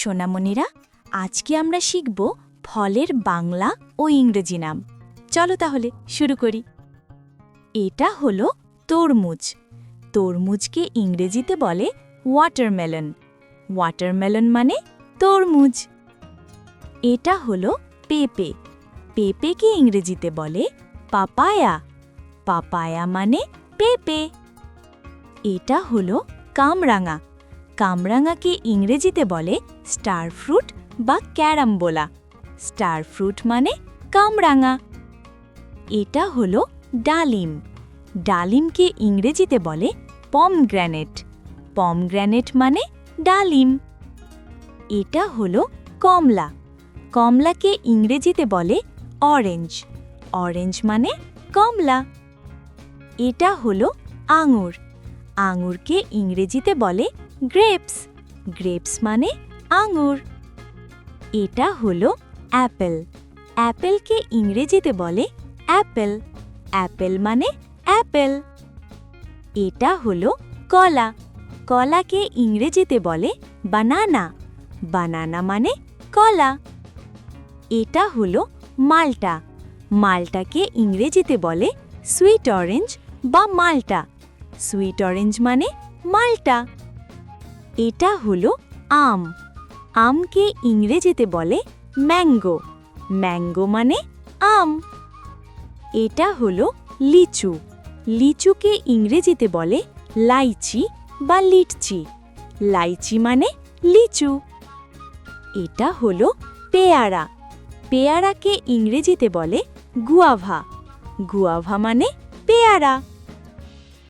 সোনামণিরা, আজকে আমরা শিখব ফলের বাংলা ও ইংরেজি নাম। চলো তাহলে শুরু করি। এটা হলো তরমুজ। তরমুজকে ইংরেজিতে বলে ওয়াটারমেলন। ওয়াটারমেলন মানে তরমুজ। এটা হলো পেঁপে। পেঁপেকে ইংরেজিতে বলে পাপায়া। পাপায়া মানে পেঁপে। এটা হলো কামরাঙা। কামরাঙাকে ইংরেজিতে বলে স্টার ফ্রুট বা ক্যারামবোলা। স্টার ফ্রুট মানে কামরাঙা। এটা হলো ডালিম। ডালিমকে ইংরেজিতে বলে পমগ্র্যানেট। পমগ্র্যানেট মানে ডালিম। এটা হলো কমলা। কমলাকে ইংরেজিতে বলে অরেঞ্জ। অরেঞ্জ মানে কমলা। এটা হলো আঙুর। আঙুরকে ইংরেজিতে বলে গ্রেপস। গ্রেপস মানে আঙুর। এটা হলো অ্যাপেল। অ্যাপেলকে ইংরেজিতে বলে অ্যাপেল। অ্যাপেল মানে অ্যাপেল। এটা হলো কলা। কলাকে ইংরেজিতে বলে বানানা। বানানা মানে কলা। এটা হলো মাল্টা। মাল্টাকে ইংরেজিতে বলে সুইট অরেঞ্জ বা মাল্টা। সুইট অরেঞ্জ মানে মাল্টা। এটা হলো আম। আমকে ইংরেজিতে বলে ম্যাঙ্গো। ম্যাঙ্গো মানে আম। এটা হলো লিচু। লিচুকে ইংরেজিতে বলে লাইচি বা লিটচি। লাইচি মানে লিচু। এটা হলো পেয়ারা। পেয়ারাকে ইংরেজিতে বলে গুয়াভা। গুয়াভা মানে পেয়ারা।